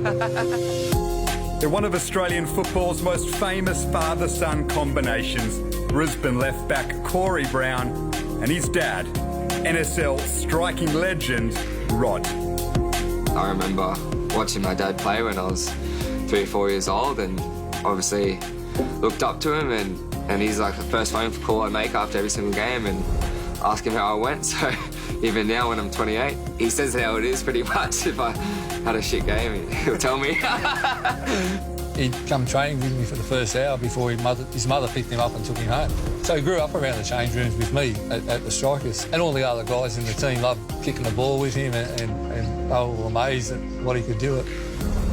They're one of Australian football's most famous father-son combinations, Brisbane left-back Corey Brown and his dad, NSL striking legend Rod. I remember watching my dad play when I was 3 or 4 years old, and obviously looked up to him, and he's like the first phone call I make after every single game and ask him how I went. So even now when I'm 28, he says how it is pretty much. If I had a shit game, he'll tell me. He'd come training with me for the first hour before his mother picked him up and took him home. So he grew up around the change rooms with me at the Strikers. And all the other guys in the team loved kicking the ball with him, and they were all amazed at what he could do at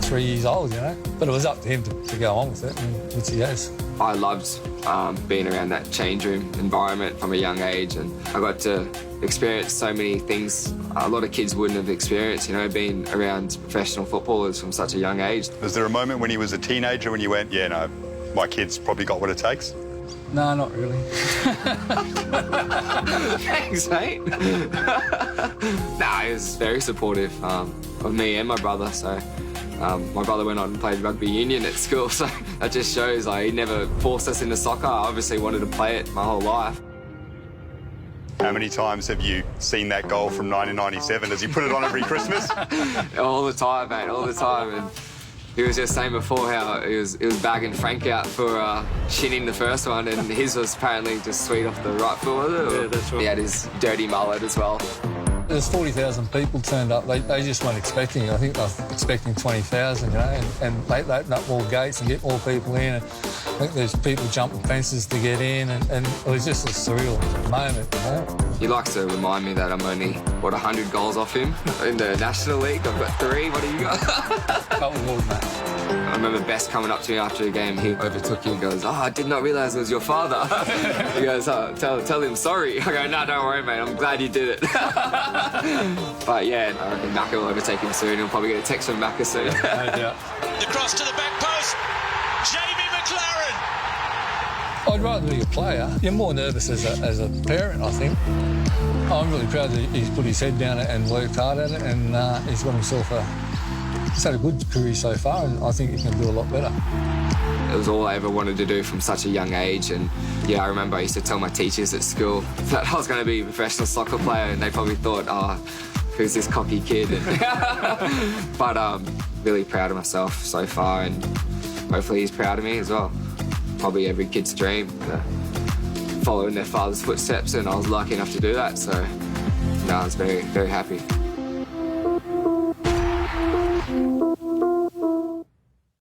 3 years old, you know. But it was up to him to go on with it, and which he has. I loved being around that change room environment from a young age, and I got to experience so many things a lot of kids wouldn't have experienced, you know, being around professional footballers from such a young age. Was there a moment when he was a teenager when you went, yeah, no, my kid's probably got what it takes? No, not really. Thanks, mate. Nah, he was very supportive of me and my brother, so my brother went on and played rugby union at school, so that just shows like he never forced us into soccer. I obviously wanted to play it my whole life. How many times have you seen that goal from 1997? Does he put it on every Christmas? All the time, mate, all the time. And he was just saying before how he was bagging Frank out for shinning the first one, and his was apparently just sweet off the right foot, was it? Yeah, that's right. He had his dirty mullet as well. There's 40,000 people turned up. They just weren't expecting it. I think they were expecting 20,000, you know, and they opened up more gates and get more people in. And I think there's people jumping fences to get in, and it was just a surreal moment, you know. He likes to remind me that I'm only, 100 goals off him in the National League. I've got 3. What do you got? Couple more, mate. I remember Best coming up to me after the game. He overtook you and goes, "Oh, I did not realise it was your father." He goes, "Oh, tell him sorry." I go, "No, don't worry, mate. I'm glad you did it." But yeah, I reckon Macca will overtake him soon. He'll probably get a text from Macca soon. No doubt. The cross to the back post. Jamie McLaren. I'd rather be a player. You're more nervous as a parent, I think. I'm really proud that he's put his head down and worked hard at it, and he's got himself he's had a good career so far, and I think he can do a lot better. It was all I ever wanted to do from such a young age, and yeah, I remember I used to tell my teachers at school that I was going to be a professional soccer player, and they probably thought, "Oh, who's this cocky kid?" But really proud of myself so far, and hopefully he's proud of me as well. Probably every kid's dream, following their father's footsteps, and I was lucky enough to do that, so no, I was very, very happy.